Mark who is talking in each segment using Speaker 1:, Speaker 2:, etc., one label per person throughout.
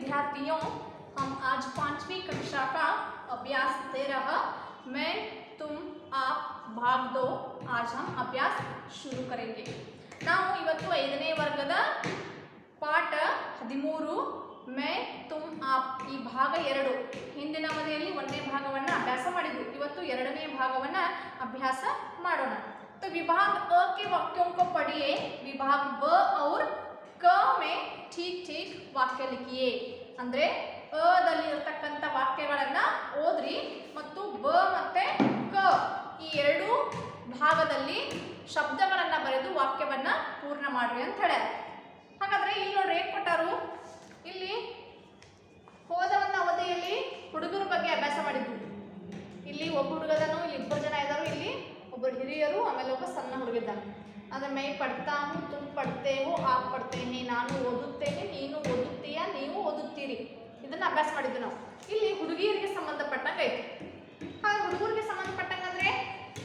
Speaker 1: विद्यार्थियों, हम आज 5वीं कक्षा का अभ्यास 13 मैं तुम आप भाग 2 आज हम अभ्यास शुरू करेंगे। ನಾವು ಇವತ್ತು 5ನೇ ವರ್ಗದ ಪಾಠ 13 मैं तुम आप ಈ ಭಾಗ 2 ಹಿಂದಿನ ಅವಧಿಯಲ್ಲಿ 1ನೇ ಭಾಗವನ್ನು ಅಭ್ಯಾಸ ಮಾಡಿದ್ವಿ। ಇವತ್ತು 2ನೇ ಭಾಗವನ್ನು ಅಭ್ಯಾಸ ಮಾಡೋಣ। तो विभाग अ के वाक्यों को पढ़िए, विभाग ब और क में ठीक ठीक वाक्य लिखिए। ಅಂದ್ರೆ ಅ ದಲ್ಲಿ ಇರತಕ್ಕಂತ ವಾಕ್ಯಗಳನ್ನು ಓದ್ರಿ ಮತ್ತು ಬ ಮತ್ತೆ ಕ ಈ ಎರಡು ಭಾಗದಲ್ಲಿ ಶಬ್ದಗಳನ್ನು ಬರೆದು ವಾಕ್ಯವನ್ನು ಪೂರ್ಣ ಮಾಡ್ರಿ ಅಂತ ಹೇಳ್ಯಾರ। ಹಾಗಾದ್ರೆ ಇಲ್ಲಿ ನೋಡ್ರಿ ಏನು ಕೊಟ್ಟಾರು, ಇಲ್ಲಿ ಹೋದ ಒಂದು ಅವಧಿಯಲ್ಲಿ ಹುಡುಗರ ಬಗ್ಗೆ ಅಭ್ಯಾಸ ಮಾಡಿದ್ವಿ। ಇಲ್ಲಿ ಒಬ್ಬ ಹುಡುಗದನು, ಇಲ್ಲಿ ಇಬ್ಬರು ಜನ ಇದ್ದಾರು, ಇಲ್ಲಿ ಒಬ್ಬರು ಹಿರಿಯರು, ಆಮೇಲೆ ಒಬ್ಬ ಸಣ್ಣ ಹುಡುಗಿದ್ದಾನೆ। ಅಂದರೆ ಮೈ ಪಡ್ತಾ ಹೂ, ತುಮ್ ಪಡ್ತೇ ಹೋ, ಆಪ್ ಪಡ್ತೇನೆ, ನಾನು ಓದುತ್ತೇನೆ, ನೀನು ಓದುತ್ತೀಯಾ, ನೀವು ಓದುತ್ತೀರಿ, ಇದನ್ನು ಅಭ್ಯಾಸ ಮಾಡಿದ್ವಿ ನಾವು। ಇಲ್ಲಿ ಹುಡುಗಿಯರಿಗೆ ಸಂಬಂಧಪಟ್ಟಂಗೆ ಐತಿ। ಹಾಗೆ ಹುಡುಗರಿಗೆ ಸಂಬಂಧಪಟ್ಟಂಗೆ ಅಂದರೆ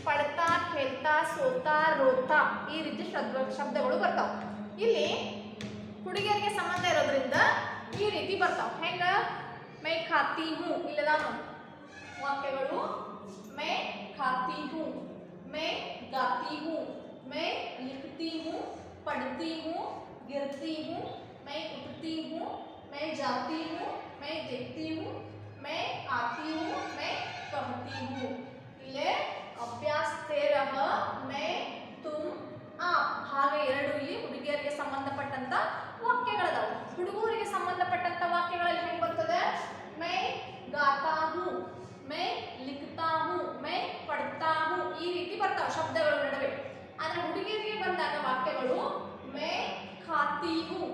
Speaker 1: ಪಡ್ತಾ, ಖೇಲ್ತಾ, ಸೋತಾ, ರೋತಾ ಈ ರೀತಿ ಶಬ್ದಗಳು ಬರ್ತಾವೆ। ಇಲ್ಲಿ ಹುಡುಗಿಯರಿಗೆ ಸಂಬಂಧ ಇರೋದ್ರಿಂದ ಈ ರೀತಿ ಬರ್ತಾವೆ। ಹೆಂಗೆ ಮೈ ಖಾತಿ ಹೂ, ಇಲ್ಲದ ವಾಕ್ಯಗಳು ಮೈ ಖಾತಿ ಹೂ, मैं गाती हूँ, मैं लिखती हूँ, पढ़ती हूँ, गिरती हूँ, मैं उठती हूँ, मैं जाती हूँ, मैं देखती हूँ, मैं आती हूँ, मैं कहती हूँ। इले अभ्यास 13 मैं तुम आप भाग 2 ಇಲ್ಲಿ ಹುಡುಗಿಯರಿಗೆ ಸಂಬಂಧಪಟ್ಟಂತ ವಾಕ್ಯಗಳದಾವು। ಹುಡುಗರಿಗೆ ಸಂಬಂಧಪಟ್ಟಂತ ವಾಕ್ಯಗಳಲ್ಲಿ ಹೆಂಗೆ ಬರ್ತದೆ, मैं गाता हूँ, मैं लिखता हूँ, मैं पढ़ता हूँ ಈ ರೀತಿ ಬರ್ತಾವೆ ಶಬ್ದಗಳ ನಡುವೆ। ಆದರೆ ಹುಡುಗಿಯರಿಗೆ ಬಂದಾಗ ವಾಕ್ಯಗಳು मैं खाती हूँ,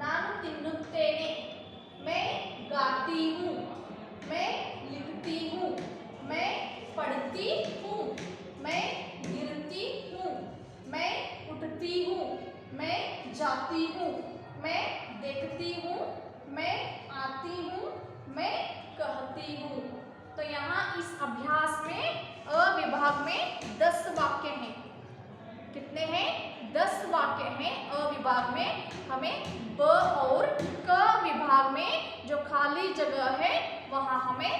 Speaker 1: ನಾನು ತಿನ್ನುತ್ತೇನೆ, मैं गाती हूँ, मैं लिखती हूँ, मैं पढ़ती हूँ, मैं गिरती हूँ, मैं उठती हूँ, मैं जाती हूँ, मैं देखती हूँ, मैं आती हूँ, मैं कहती हूँ। तो यहाँ इस अभ्यास में अ विभाग में 10 वाक्य हैं। कितने हैं? 10 वाक्य हैं अ विभाग में। हमें ब और क विभाग में जो खाली जगह है वहाँ हमें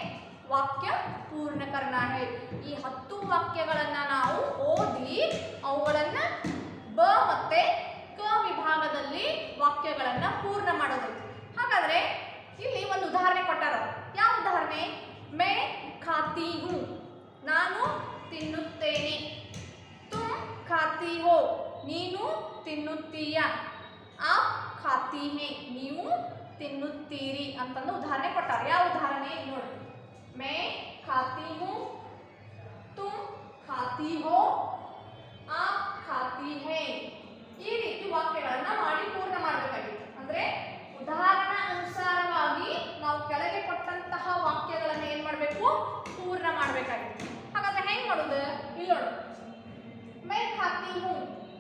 Speaker 1: वाक्य पूर्ण करना है। ಈ 10 ವಾಕ್ಯಗಳನ್ನು ನಾವು ಓದಿ ಅವುಗಳನ್ನು ಬ ಮತ್ತೆ ಕ ವಿಭಾಗದಲ್ಲಿ ವಾಕ್ಯಗಳನ್ನು ಪೂರ್ಣ ಮಾಡೋದೈತಿ। ಹಾಗಾದ್ರೆ ಇಲ್ಲಿ ಒಂದು ಉದಾಹರಣೆ ಕೊಟ್ಟಾರ। ಯಾವ ಉದಾಹರಣೆ? मैं खाती हूँ, ನಾನು ತಿನ್ನುತ್ತೇನೆ, तुम खाती हो, ನೀನು ತಿನ್ನುತ್ತೀಯಾ, आप खाती हैं, ನೀವು ತಿನ್ನುತ್ತೀರಿ ಅಂತಂದು ಉದಾಹರಣೆ ಕೊಟ್ಟಾರ। ಯಾವ ಉದಾಹರಣೆ ನೋಡಿ, मैं खाती हूँ, तुम खाती हो, आप खाती हैं ಈ ರೀತಿ ವಾಕ್ಯಗಳನ್ನು ಮಾಡಿ ಪೂರ್ಣ ಮಾಡಬೇಕಾಗಿತ್ತು। ಅಂದರೆ ಉದಾಹರಣಾ ಅನುಸಾರವಾಗಿ ನಾವು ಕೆಳಗೆ ಕೊಟ್ಟಂತಹ ವಾಕ್ಯಗಳನ್ನು ಏನು ಮಾಡಬೇಕು, ಪೂರ್ಣ ಮಾಡಬೇಕಾಗಿತ್ತು। ಹಾಗಾದ್ರೆ ಹೆಂಗೆ ಮಾಡೋದು, ಇಲ್ಲಿ ನೋಡು, मैं खाती हूँ,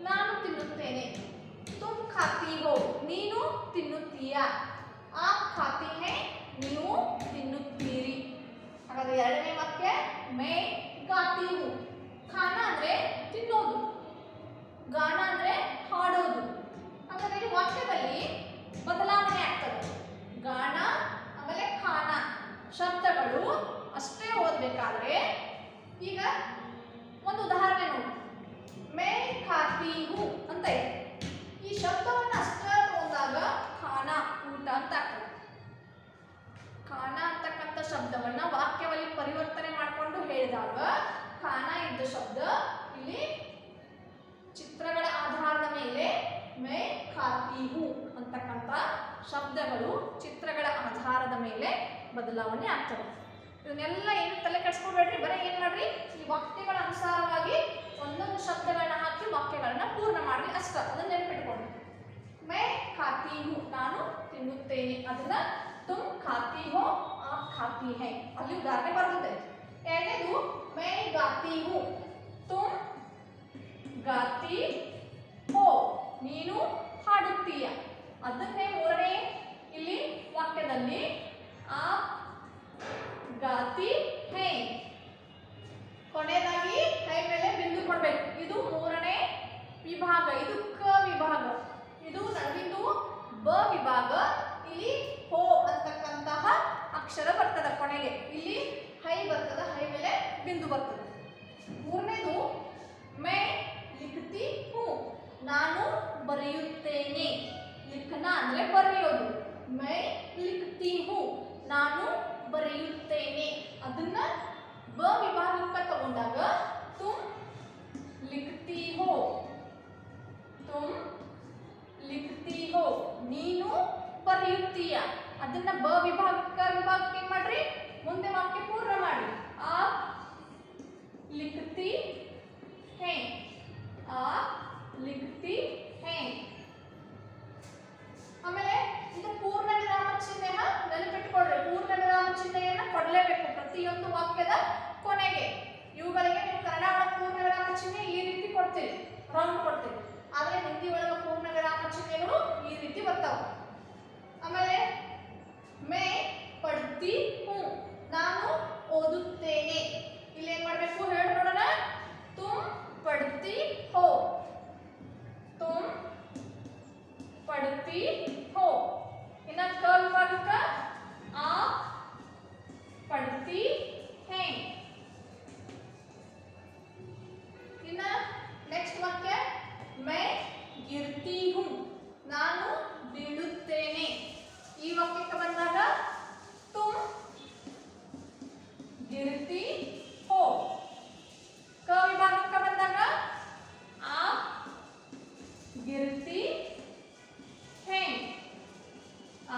Speaker 1: ನಾನು ತಿನ್ನುತ್ತೇನೆ, तुम खाती हो, ನೀನು ತಿನ್ನುತ್ತೀಯಾ, आप खाती हैं, ನೀವು ತಿನ್ನುತ್ತೀರಿ। ಹಾಗಾದ್ರೆ ಎರಡನೇ ವಾಕ್ಯ मैं गाती हूँ, ಖಾನಾ ಅಂದರೆ ತಿನ್ನೋದು, ಗಾನ ಅಂದರೆ ಹಾಡೋದು। ಹಾಗಾದ್ರೆ ಈ ವಾಕ್ಯದಲ್ಲಿ ಬದಲಾವಣೆ ಆಗ್ತದೆ। ಗಾನ ಆಮೇಲೆ ಖಾನ ಶಬ್ದಗಳು ಅಷ್ಟೇ ಓದಬೇಕಾದ್ರೆ ಈಗ ಒಂದು ಉದಾಹರಣೆ ನೋಡಿ, मैं खाती हूँ ಅಂತ ಇದೆ। ಈ ಶಬ್ದವನ್ನು ಅಷ್ಟೇ ತಗೊಂಡಾಗ ಖಾನ ಊಟ ಅಂತ ಆಗ್ತದೆ। ಖಾನ ಅಂತಕ್ಕಂಥ ಶಬ್ದವನ್ನು ವಾಕ್ಯದಲ್ಲಿ ಪರಿವರ್ತನೆ ಮಾಡಿಕೊಂಡು ಹೇಳಿದಾಗ ಖಾನ ಇದ್ದ ಶಬ್ದ ಇಲ್ಲಿ ಚಿತ್ರಗಳ ಆಧಾರದ ಮೇಲೆ मैं खाती हूँ ಅಂತಕ್ಕಂಥ ಶಬ್ದಗಳು ಚಿತ್ರಗಳ ಆಧಾರದ ಮೇಲೆ ಬದಲಾವಣೆ ಆಗ್ತವೆ। ಇದನ್ನೆಲ್ಲ ಏನು ತಲೆ ಕೆಡಿಸ್ಕೊಬೇಡ್ರಿ, ಬರೀ ಏನು ಮಾಡ್ರಿ, ಈ ವಾಕ್ಯಗಳ ಅನುಸಾರವಾಗಿ ಒಂದೊಂದು ಶಬ್ದಗಳನ್ನ ಹಾಕಿ ವಾಕ್ಯಗಳನ್ನ ಪೂರ್ಣ ಮಾಡ್ರಿ ಅಷ್ಟ, ಅದನ್ನ ನೆನಪಿಟ್ಕೊಂಡು। मैं खाती हूँ, ನಾನು ತಿನ್ನುತ್ತೇನೆ, ಅದನ್ನ तुम खाती हो, आप खाती हैं ಅಲ್ಲಿ ಉದಾಹರಣೆ ಬರ್ತದೆ। ಎರಡನೇದು मैं गाती हूँ, तुम गाती हो, ನೀನು ಹಾಡುತ್ತೀಯ, ಅದನ್ನೇ ಮೂರನೇ ಇಲ್ಲಿ ವಾಕ್ಯದಲ್ಲಿ आप गाती हैं ಕೊನೆಯದಾಗಿ ಕೈ ಮೇಲೆ ಬಿಂದು ಕೊಡಬೇಕು। ಇದು ಮೂರನೇ ವಿಭಾಗ, ಇದು ಕ ವಿಭಾಗ, ಇದು ನಡುವಿಂದು ಬ ವಿಭಾಗ। ಇಲ್ಲಿ ಹೋ ಅಂತ ಲಿಖ್ತಿ ಹೂ ನಾನು ಬರೆಯುತ್ತೇನೆ. ಅದನ್ನ ಬ ವಿಭಾಗಕ್ಕೆ ತಗೊಂಡಾಗ ತುಮ್ ಲಿಖ್ತಿ ಹೋ, ತುಮ್ ಲಿಖ್ತಿ ಹೋ ನೀನು ಬರೆಯುತ್ತೀಯ. ಅದನ್ನ ಬ ವಿಭಾಗಕ್ಕೆ ಏನ್ ಮಾಡ್ರಿ, ಮುಂದೆ ವಾಕ್ಯ ಪೂರ್ಣ ಮಾಡಿ. ಆಪ್ ಲಿಖ್ತಿ ಹೇ, ಆಪ್ ಲಿಖ್ತಿ ಹೇ. ಆಮೇಲೆ ಇದು ಪೂರ್ಣ ವಿರಾಮ ಚಿಹ್ನೆ ನೆನಪಿಟ್ಕೊಳ್ರಿ. ಪೂರ್ಣ ವಿರಾಮ ಚಿಹ್ನೆಯನ್ನ ಕೊಡಲೇಬೇಕು ಪ್ರತಿಯೊಂದು ವಾಕ್ಯದ ಕೊನೆಗೆ. ಇವುಗಳಿಗೆ ನೀವು ಕನ್ನಡ ಒಳಗೆ ಪೂರ್ಣ ವಿರಾಮ ಚಿಹ್ನೆ ಈ ರೀತಿ ಕೊಡ್ತೀರಿ, ರೌಂಡ್ ಕೊಡ್ತೀರಿ. ಆದ್ರೆ ಹಿಂದಿ ಒಳಗೆ ಪೂರ್ಣ ವಿರಾಮ ಚಿಹ್ನೆಗಳು ಈ ರೀತಿ ಬರ್ತಾವ. ಆಮೇಲೆ ಮೇ ಪಡ್ತಿ ಹೂ ನಾನು ಓದುತ್ತೇನೆ. ಇಲ್ಲಿ ಏನ್ ಮಾಡ್ಬೇಕು ಹೇಳಿ ನೋಡೋಣ. ತುಮ್ ಪಡ್ತಿ ಹೋ, ತುಮ್ ಪಡ್ತಿ ಹೋ. ಇನ್ನ ಕ ವಿಭಾಗಕ್ಕ ಆಪ್ ಪಡ್ತಿ ಹೇ. ಇನ್ನ ನೆಕ್ಸ್ಟ್ ವಾಕ್ಯ ಮೈ ಗಿರ್ತಿ ಹೂ ನಾನು ಬೀಳುತ್ತೇನೆ. ಈ ವಾಕ್ಯಕ್ಕೆ ಬಂದಾಗ ತುಮ್ ಗಿರ್ತಿ ಹೋ. ಕ ವಿಭಾಗಕ್ಕೆ ಬಂದಾಗ ಆಪ್ ಗಿರ್ತಿ ಹೇ,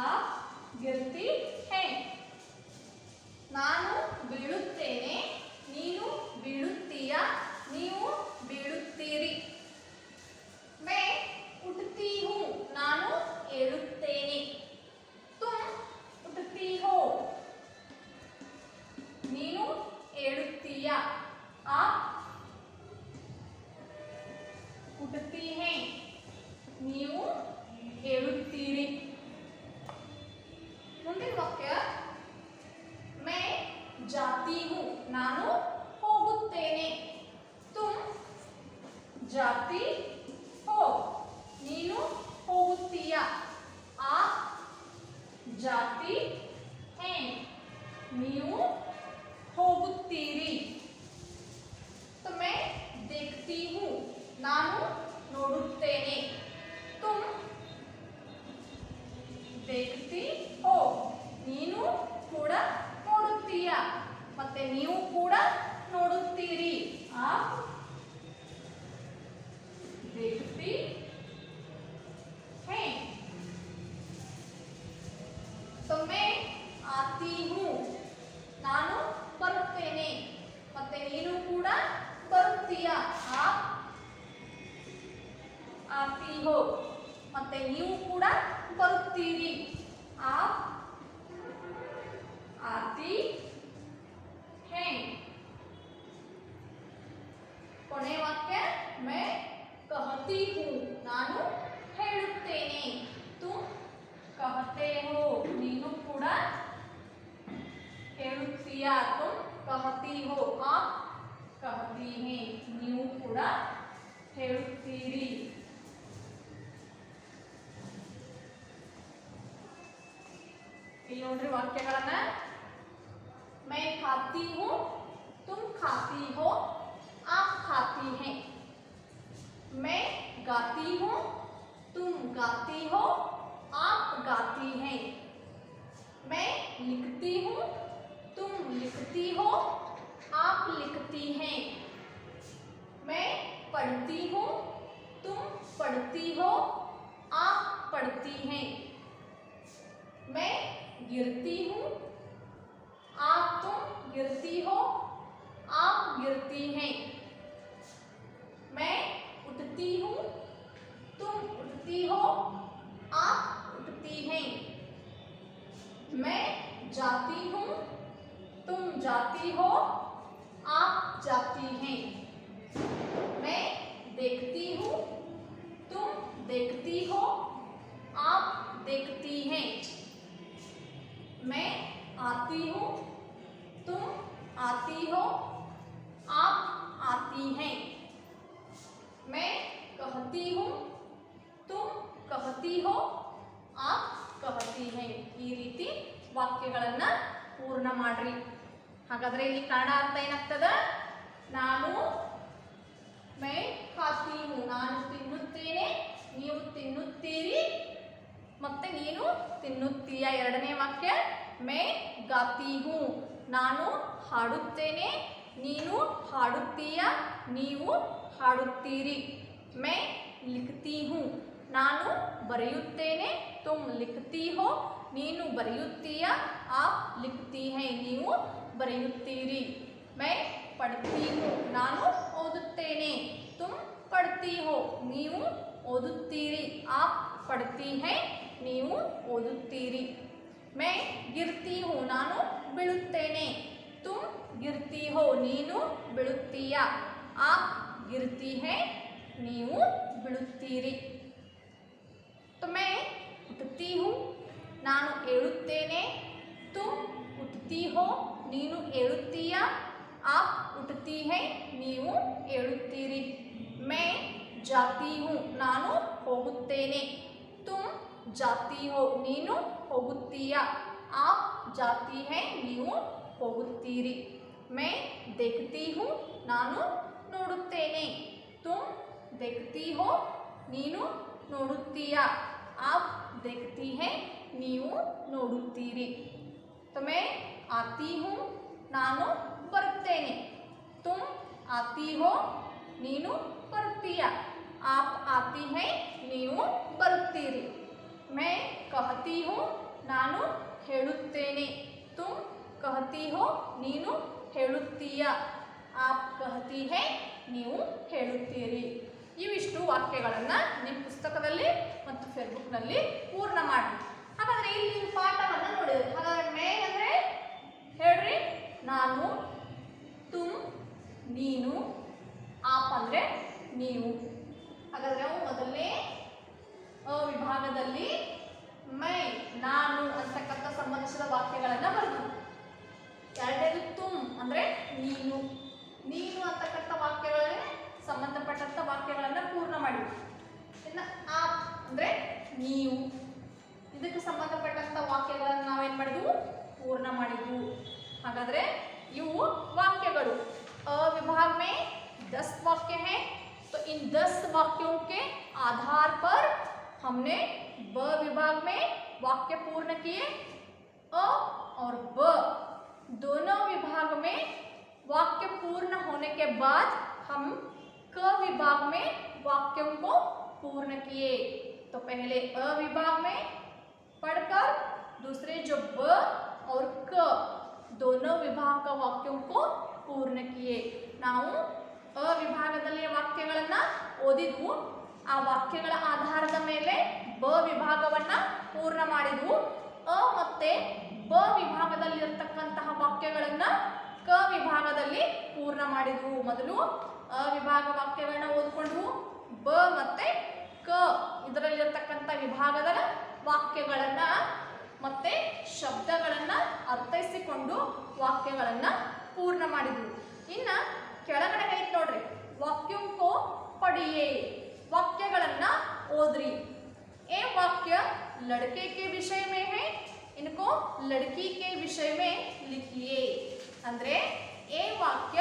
Speaker 1: ಆಪ್ ಗಿರ್ತಿ ಹೇ. ನಾನು ಬೀಳುತ್ತೇನೆ, ನೀನು ಬೀಳುತ್ತೀಯ, ನೀವು ಬೀಳುತ್ತೀರಿ. ಮೈ ಉಠ್ತಿ ಹೂ ನಾನು ಏಳುತ್ತೇನೆ. ತುಮ್ ಉಠ್ತಿ ಹೋ ನೀನು ಏಳುತ್ತೀಯ. ಆಪ್ ಉಠ್ತಿ ಹೇ ನೀವು ಏಳುತ್ತೀರಿ. ಮುಂದಿನ ವಾಕ್ಯ ಮೈ ಜಾತಿ ಹೂ ನಾನು ಹೋಗುತ್ತೇನೆ. ತುಮ್ ಜಾತಿ ಹೋ ನೀನು ಹೋಗುತ್ತೀಯ. ಆಪ್ ಜಾತಿ ಹೇ ನೀವು ಹೋಗುತ್ತೀರಿ. तो मैं देखती हूँ ನಾನು ನೋಡುತ್ತೇನೆ. तुम देखती हो ನೀನು ಕೂಡ ನೋಡುತ್ತೀಯ, ಮತ್ತೆ ನೀವು ಕೂಡ ನೋಡುತ್ತೀರಿ. आप देखती हैं. तो मैं आती हूँ ನಾನು ಬರುತ್ತೇನೆ, ಮತ್ತೆ ನೀನು ಕೂಡ ಬರುತ್ತೀಯ. आप आती हो ಮತ್ತೆ ನೀವು ಕೂಡ ಬರುತ್ತೀರಿ. आप आती हैं. ಕೊನೆ ವಾಕ್ಯ मैं कहती हूँ ನಾನು ಹೇಳುತ್ತೇನೆ. तुम कहते हो ನೀನು ಕೂಡ ಹೇಳುತ್ತೀಯ. तुम कहती हो आप कहती हैं ನೀವು ಕೂಡ ಹೇಳುತ್ತೀರಿ. ಇಲ್ಲಿ ನೋಡ್ರಿ ವಾಕ್ಯಗಳನ್ನ. मैं खाती हूँ तुम खाती हो आप खाती हैं. मैं गाती हूँ तुम गाती हो आप गाती हैं. मैं लिखती हूँ तुम लिखती हो आप लिखती हैं. मैं पढ़ती हूँ तुम पढ़ती हो आप पढ़ती हैं. मैं गिरती हूँ आप तुम गिरती हो आप गिरती हैं. मैं उठती हूँ तुम उठती हो आप उठती हैं. मैं जाती हूँ तुम जाती हो आप जाती हैं. मैं देखती हूँ तुम देखती हो आप देखती हैं. मैं आती हूँ तुम आती हो आप आती हैं. मैं कहती हूँ तुम कहती हो आप कहती हैं. ಈ ರೀತಿ ವಾಕ್ಯಗಳನ್ನ ಪೂರ್ಣ ಮಾಡ್ರಿ. ಹಾಗಾದ್ರೆ ಇಲ್ಲಿ ಕನ್ನಡ ಅರ್ಥ ಏನಾಗ್ತದ? ನಾನು मैं खाती हूँ ನಾನು ತಿನ್ನುತ್ತೇನೆ, ನೀವು ತಿನ್ನುತ್ತೀರಿ. ಮತ್ತೆ ನೀನು ತಿನ್ನುತ್ತೀಯ. ಎರಡನೇ ವಾಕ್ಯ ಮೈ ಗಾತಿ ಹೂँ, ನಾನು ಹಾಡುತ್ತೇನೆ, ನೀನು ಹಾಡುತ್ತೀಯ, ನೀವು ಹಾಡುತ್ತೀರಿ. ಮೈ ಲಿಖತಿ ಹೂँ, ನಾನು ಬರೆಯುತ್ತೇನೆ, ತುಮ್ ಲಿಖತಿ ಹೋ, ನೀನು ಬರೆಯುತ್ತೀಯ, ಆಪ್ ಲಿಖತಿ ಹೈ, ನೀವು ಬರೆಯುತ್ತೀರಿ. ಮೈ ಪಡ್ತಿ ಹೂँ, ನಾನು ಓದುತ್ತೇನೆ, ತುಮ್ ಪಡ್ತಿ ಹೋ, ನೀವು ಓದುತ್ತೀರಿ, ಆಪ್ ಪಡ್ತಿ ಹೈ, ನೀವು ಓದುತ್ತೀರಿ. ಮೈ ಗಿರ್ತಿ ಹೂ, ನಾನು ಬೀಳುತ್ತೇನೆ, ತುಮ್ ಗಿರ್ತಿ ಹೋ, ನೀನು ಬೀಳುತ್ತೀಯ, ಆಪ್ ಗಿರ್ತಿ ಹೈ, ನೀವು ಬೀಳುತ್ತೀರಿ. तो मैं उठती हूँ, ನಾನು ಏಳುತ್ತೇನೆ, ತುಮ್ ಉಠ್ತಿ ಹೋ, ನೀನು ಏಳುತ್ತೀಯ, ಆಪ್ ಉಠ್ತಿ ಹೈ, ನೀವು ಏಳುತ್ತೀರಿ. ಮೈ ಜಾತಿ ಹೂँ, ನಾನು ಹೋಗುತ್ತೇನೆ, ತುಮ್ ಜಾತಿ ಹೋ, ನೀನು ಹೋಗುತ್ತೀಯ, ಆಪ್ ಜಾತಿ ಹೈ, ನೀವು ಹೋಗುತ್ತೀರಿ. ಮೈ ದೇಖ್ತಿ ಹೂँ, ನಾನು ನೋಡುತ್ತೇನೆ, ತುಮ್ ದೇಖ್ತಿ ಹೋ, ನೀನು ನೋಡುತ್ತೀಯ, ಆಪ್ ದೇಖ್ತಿ ಹೈ, ನೀವು ನೋಡುತ್ತೀರಿ. तो मैं आती हूँ, ನಾನು ಬರುತ್ತೇನೆ, ತುಮ್ ಆತಿ ಹೋ, ನೀನು ಬರುತ್ತೀಯ, ಆಪ್ ಆತಿ ಹೈ, ನೀವು ಬರುತ್ತೀರಿ. मैं कहती हूँ, ನಾನು ಹೇಳುತ್ತೇನೆ, ತುಮ್ कहती हो, ನೀನು ಹೇಳುತ್ತೀಯ, ಆಪ್ कहती है, ನೀವು ಹೇಳುತ್ತೀರಿ. ಇವಿಷ್ಟು ವಾಕ್ಯಗಳನ್ನು ನಿಮ್ಮ ಪುಸ್ತಕದಲ್ಲಿ ಮತ್ತು ಫೇಸ್ಬುಕ್ನಲ್ಲಿ ಪೂರ್ಣ ಮಾಡಿ. ಹಾಗಾದರೆ ಇಲ್ಲಿ ಪಾಠವನ್ನು ನೋಡಿದ್ರಿ. ಹಾಗಾದರೆ ಮೇ ಅಂದರೆ ಹೇಳ್ರಿ, ನಾನು, ತುಮ್ ನೀನು, ಆಪ್ ಅಂದರೆ ನೀವು. ಹಾಗಾದರೆ ನಾವು ಮೊದಲನೇ ವಿಭಾಗದಲ್ಲಿ ಮೈ ನಾನು ಅಂತಕ್ಕಂಥ ಸಂಬಂಧಿಸಿದ ವಾಕ್ಯಗಳನ್ನು ಬರೆದು, ಎರಡನೇದು ತುಮ್ ಅಂದರೆ ನೀನು, ನೀನು ಅಂತಕ್ಕಂಥ ವಾಕ್ಯಗಳನ್ನೇ ಸಂಬಂಧಪಟ್ಟಂಥ ವಾಕ್ಯಗಳನ್ನು ಪೂರ್ಣ ಮಾಡಿದ್ವಿ. ಇನ್ನು ಆಪ್ ಅಂದರೆ ನೀವು, ಇದಕ್ಕೆ ಸಂಬಂಧಪಟ್ಟಂಥ ವಾಕ್ಯಗಳನ್ನು ನಾವೇನು ಮಾಡಿದ್ವು, ಪೂರ್ಣ ಮಾಡಿದ್ವು. ಹಾಗಾದರೆ ಇವು वाक्यಗಳು. अ विभाग में 10 वाक्य हैं, तो इन 10 वाक्यों के आधार पर हमने ब विभाग में वाक्य पूर्ण किए. अ और ब दोनों विभाग में वाक्य पूर्ण होने के बाद हम क विभाग में वाक्यों को पूर्ण किए. तो पहले अ विभाग में पढ़कर दूसरे जो ब और क दोनों विभाग का वाक्यों को पूर्ण किए. ನಾವು ಅ ವಿಭಾಗದಲ್ಲಿ ವಾಕ್ಯಗಳನ್ನು ಓದಿದ್ವು, ಆ ವಾಕ್ಯಗಳ ಆಧಾರದ ಮೇಲೆ ಬ ವಿಭಾಗವನ್ನು ಪೂರ್ಣ ಮಾಡಿದ್ವು. ಅ ಮತ್ತು ಬ ವಿಭಾಗದಲ್ಲಿರತಕ್ಕಂತಹ ವಾಕ್ಯಗಳನ್ನು ಕ ವಿಭಾಗದಲ್ಲಿ ಪೂರ್ಣ ಮಾಡಿದ್ವು. ಮೊದಲು ಅ ವಿಭಾಗ ವಾಕ್ಯಗಳನ್ನ ಓದ್ಕೊಂಡ್ವು, ಬ ಮತ್ತು ಕ ಇದರಲ್ಲಿರತಕ್ಕಂಥ ವಿಭಾಗದ ವಾಕ್ಯಗಳನ್ನು ಮತ್ತೆ ಶಬ್ದಗಳನ್ನು ಅರ್ಥೈಸಿಕೊಂಡು ವಾಕ್ಯಗಳನ್ನು ಪೂರ್ಣ ಮಾಡಿದ್ವು. ಇನ್ನು ಕೆಳಗಡೆ ಐತೆ ನೋಡ್ರಿ, ವಾಕ್ಯೋं को पढ़िए, ವಾಕ್ಯಗಳನ್ನು ಓದ್ರಿ. ए वाक्य लड़के के विषय में है, इनको लड़की के विषय में लिखिए. ಅಂದ್ರೆ ए वाक्य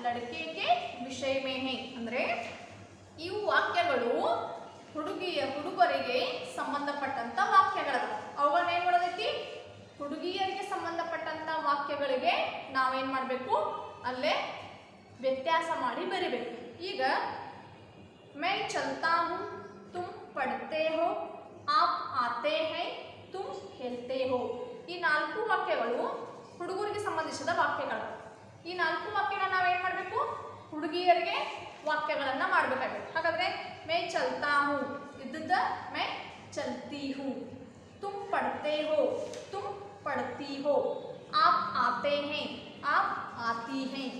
Speaker 1: लड़के के विषय में है ಅಂದ್ರೆ ಇವು ವಾಕ್ಯಗಳು ಹುಡುಗರಿಗೆ ಸಂಬಂಧಪಟ್ಟಂತ ವಾಕ್ಯಗಳಲ್ಲ. ಅವುಗಳನ್ನ ಏನು ಮಾಡೋದೈತಿ, ಹುಡುಗಿಯರಿಗೆ ಸಂಬಂಧಪಟ್ಟಂತ ವಾಕ್ಯಗಳಿಗೆ ನಾವೇನು ಮಾಡಬೇಕು, ಅಲ್ಲೇ ವ್ಯತ್ಯಾಸ ಮಾಡಿ ಬರಿಬೇಕು. ಈಗ मैं चलता हूँ, तुम पढ़ते हो, आप आते हैं, तुम खेलते हो. ಈ 4 ವಾಕ್ಯಗಳು ಹುಡುಗರಿಗೆ ಸಂಬಂಧಿಸಿದ ವಾಕ್ಯಗಳು. ಈ 4 ವಾಕ್ಯಗಳನ್ನ ನಾವೇನು ಮಾಡಬೇಕು, ಹುಡುಗಿಯರಿಗೆ ವಾಕ್ಯಗಳನ್ನು ಮಾಡಬೇಕಾಗುತ್ತೆ. ಹಾಗಾದರೆ मैं चलता हूँ ಇದ್ದದ್ದ मैं चलती हूँ, तुम पढ़ते हो, तुम पढ़ती हो, आप आते हैं, आप आती हैं,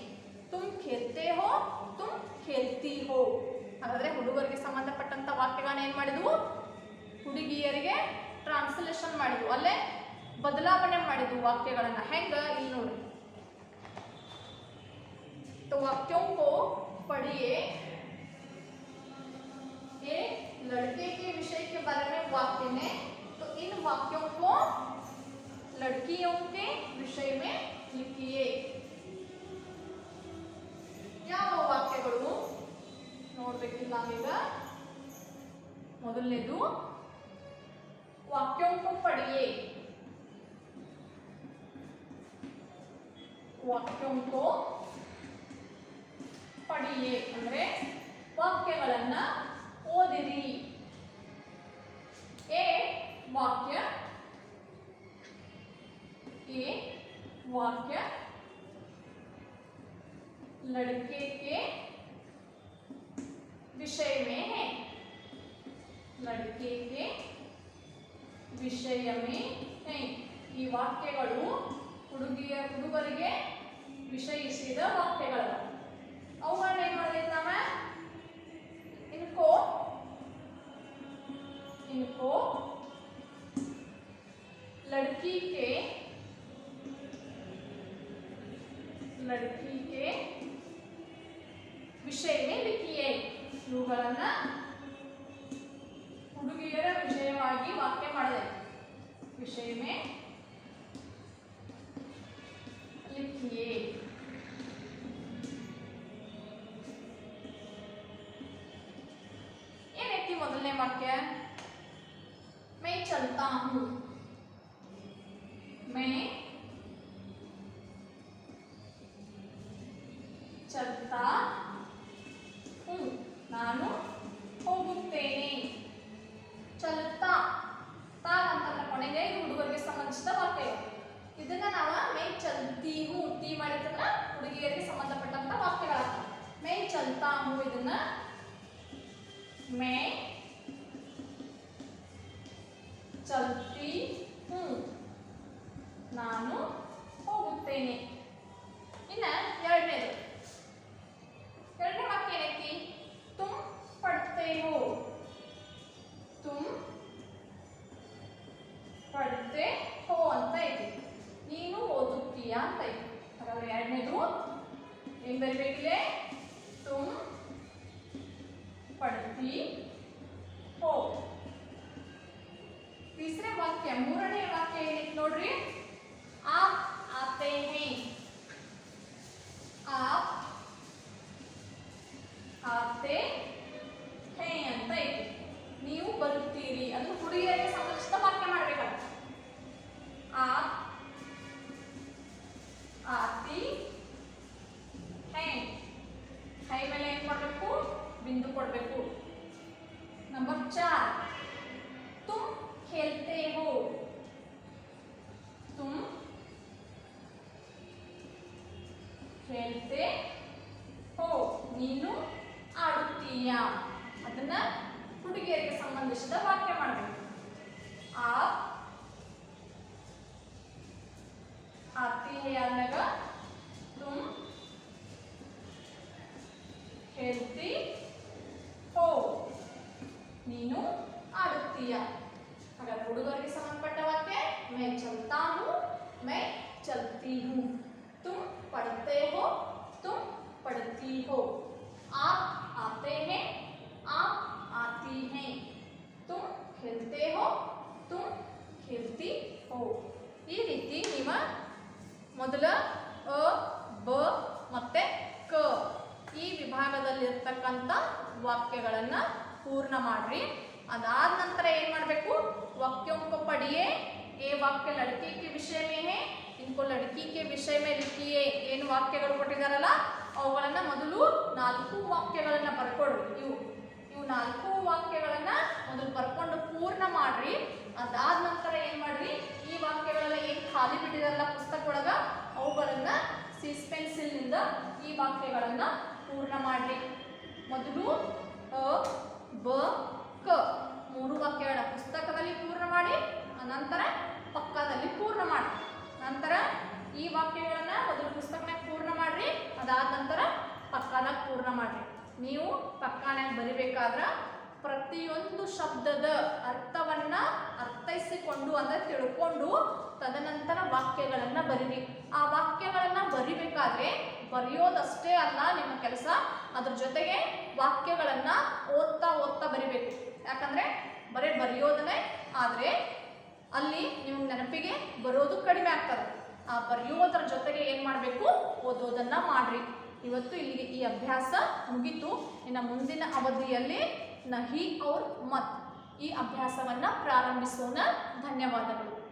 Speaker 1: तुम खेलते हो, तुम खेलती हो. ಹಾಗಾದರೆ ಹುಡುಗರಿಗೆ ಸಂಬಂಧಪಟ್ಟಂಥ ವಾಕ್ಯಗಳನ್ನ ಏನು ಮಾಡಿದ್ವು, ಹುಡುಗಿಯರಿಗೆ ಟ್ರಾನ್ಸ್ಲೇಷನ್ ಮಾಡಿದ್ವು, ಅಲ್ಲೇ ಬದಲಾವಣೆ ಮಾಡಿದ್ವು ವಾಕ್ಯಗಳನ್ನು. ಹೆಂಗೆ ಇಲ್ಲಿ ನೋಡಿ, तो वाक्यों को पढ़िए. ये लड़के के विषय के बारे में वाक्य है, तो इन वाक्यों को लड़कियों के विषय में लिखिए. ಯಾವ ವಾಕ್ಯಗಳು ನೋಡ್ಬೇಕಿಲ್ಲ ನಾವೀಗ. ಮೊದಲನೇದು वाक्यों को पढ़िए, वाक्यों को पढ़िए ಅಂದ್ರೆ ವಾಕ್ಯಗಳನ್ನ ಓದಿರಿ. ए वाक्य, ए वाक्य लड़के के विषय में है, लड़के के विषय में है. ಈ ವಾಕ್ಯಗಳು ಹುಡುಗರಿಗೆ ವಿಷಯಿಸಿದ ವಾಕ್ಯಗಳು. ಅವುಗಳನ್ನ ಏನು ಮಾಡಬೇಕು ನಾವು? इनको लड़की के विषय में लिखिए. ಇವುಗಳನ್ನ ಹುಡುಗಿಯರ ವಿಷಯವಾಗಿ ವಾಕ್ಯ ಮಾಡಬೇಕು. विषय में लिखिए. ಏನೈತಿ ಮೊದಲನೇ ವಾಕ್ಯ? मैं चलता हूँ, मैं चलता हूँ, ನಾನು ಹೋಗುತ್ತೇನೆ. ಚಲತಾ ತಾ ಅಂತ ಕೊನೆಗೆ ಇದು ಹುಡುಗರಿಗೆ ಸಂಬಂಧಿಸಿದ ವಾಕ್ಯ. ಇದನ್ನ ನಾವು मैं चलती हूँ ತಿ ಮಾಡಿದ್ರೆ ಹುಡುಗಿಯರಿಗೆ ಸಂಬಂಧಪಟ್ಟಂತ ವಾಕ್ಯಗಳಾಗ್ತವೆ. मैं चलता हूँ ಇದನ್ನ मैं चलती हूँ, ನಾನು ಹೋಗುತ್ತೇನೆ. ಇನ್ನು ಎರಡನೇ ವಾಕ್ಯ ಏನೈತಿ? तुम पढ़ते हो, तुम पढ़ते हो ಅಂತ ಐತಿ. ನೀನು ಓದುತ್ತೀಯಾ ಅಂತ ಐತಿ. ಹಾಗಾದ್ರೆ ಎರಡನೇದು ಏನ್ ಬರಿಬೇಕಿದೆ? तुम पढ़ती हो. तीसरे वाक्य, मूरನೇ वाक्य ಏನೈತಿ ನೋಡ್ರಿ? आप आते हैं, आप आते हैं ಅಂತ ಐತಿ. ನೀವು ಬರುತ್ತೀರಿ. ಅದು ಹುಡುಗಿಯರಿಗೆ ಸಂಬಂಧಿಸಿದ ವಾಕ್ಯ ಮಾಡಬೇಕಾಗುತ್ತೆ. आप आती हैं, ಕೈ ಮೇಲೆ ಏನು ಮಾಡಬೇಕು? ಬಿಂದು ಕೊಡಬೇಕು. नंबर 4, तुम खेलते हो, तुम खेलते हो, ನೀನು ಆಡುತ್ತೀಯಾ. ಅದನ್ನ ಹುಡುಗಿಯರಿಗೆ ಸಂಬಂಧಿಸಿದ ವಾಕ್ಯ ಮಾಡಬೇಕು. आप आती है ಅಂದಾಗ तुम खेलती हो, ನೀನು ಆಡುತ್ತೀಯಾ. ಹಾಗಾದ್ರೆ ಹುಡುಗರಿಗೆ ಸಂಬಂಧಪಟ್ಟ ವಾಕ್ಯ मैं चलता हूँ, मैं चलती हूँ. तुम पढ़ते हो, तुम पढ़ती हो. आप आते हैं, आप आती हैं. तुम खेलते हो, तुम खेलती हो. ಈ ರೀತಿ ನೀವು ಮೊದಲ ಅ, ಬ ಮತ್ತೆ ಕ ಈ ವಿಭಾಗದಲ್ಲಿರ್ತಕ್ಕಂಥ ವಾಕ್ಯಗಳನ್ನು ಪೂರ್ಣ ಮಾಡ್ರಿ. अदाद नंतर ಏನು ಮಾಡಬೇಕು? वाक्यों को पढ़िए. ये वाक्य लड़के के विषय में है, इनको लड़की के विषय में लिखिए. ಏನು ವಾಕ್ಯಗಳು ಕೊಟ್ಟಿದಾರಲ್ಲ ಅವುಗಳನ್ನು ಮೊದಲು 4 ವಾಕ್ಯಗಳನ್ನು ಬರ್ಕೊಡ್ರಿ. ಇವು 4 ವಾಕ್ಯಗಳನ್ನು ಮೊದಲು ಬರ್ಕೊಂಡು ಪೂರ್ಣ ಮಾಡ್ರಿ. ಅದಾದ ನಂತರ ಏನು ಮಾಡ್ರಿ? ಈ ವಾಕ್ಯಗಳೆಲ್ಲ ಏನು ಖಾಲಿ ಬಿಟ್ಟಿದಾರಲ್ಲ ಪುಸ್ತಕ ಒಳಗ ಅವುಗಳನ್ನ ಸಿಸ್ ಪೆನ್ಸಿಲ್ ನಿಂದ ಈ ವಾಕ್ಯಗಳನ್ನು ಪೂರ್ಣ ಮಾಡ್ರಿ. ಮೊದಲು ಅ, ಬ, ಕ 3 ವಾಕ್ಯಗಳ ಪುಸ್ತಕದಲ್ಲಿ ಪೂರ್ಣ ಮಾಡಿ, ನಂತರ ಪಕ್ಕದಲ್ಲಿ ಪೂರ್ಣ ಮಾಡಿ. ನಂತರ ಈ ವಾಕ್ಯಗಳನ್ನು ಮೊದಲು ಪುಸ್ತಕನಾಗ ಪೂರ್ಣ ಮಾಡ್ರಿ. ಅದಾದ ನಂತರ ಪಕ್ಕನಾಗ ಪೂರ್ಣ ಮಾಡ್ರಿ. ನೀವು ಪಕ್ಕನಾಗ ಬರಿಬೇಕಾದ್ರೆ ಪ್ರತಿಯೊಂದು ಶಬ್ದದ ಅರ್ಥವನ್ನ ಅರ್ಥೈಸಿಕೊಂಡು ಅಂದರೆ ತಿಳ್ಕೊಂಡು ತದನಂತರ ವಾಕ್ಯಗಳನ್ನು ಬರೀರಿ. ಆ ವಾಕ್ಯಗಳನ್ನು ಬರಿಬೇಕಾದ್ರೆ ಬರೆಯೋದಷ್ಟೇ ಅಲ್ಲ ನಿಮ್ಮ ಕೆಲಸ, ಅದ್ರ ಜೊತೆಗೆ ವಾಕ್ಯಗಳನ್ನು ಓದ್ತಾ ಬರಿಬೇಕು. ಯಾಕಂದರೆ ಬರೀ ಬರೆಯೋದನ್ನೇ ಆದರೆ ಅಲ್ಲಿ ನಿಮ್ಗೆ ನೆನಪಿಗೆ ಬರೋದು ಕಡಿಮೆ ಆಗ್ತದೆ. ಆ ಬರೆಯೋದ್ರ ಜೊತೆಗೆ ಏನು ಮಾಡಬೇಕು? ಓದೋದನ್ನು ಮಾಡ್ರಿ. ಇವತ್ತು ಇಲ್ಲಿಗೆ ಈ ಅಭ್ಯಾಸ ಮುಗಿತು. ಇನ್ನು ಮುಂದಿನ ಅವಧಿಯಲ್ಲಿ ನಹಿ ಔರ್ ಮತ್ ಈ ಅಭ್ಯಾಸವನ್ನು ಪ್ರಾರಂಭಿಸೋಣ. ಧನ್ಯವಾದಗಳು.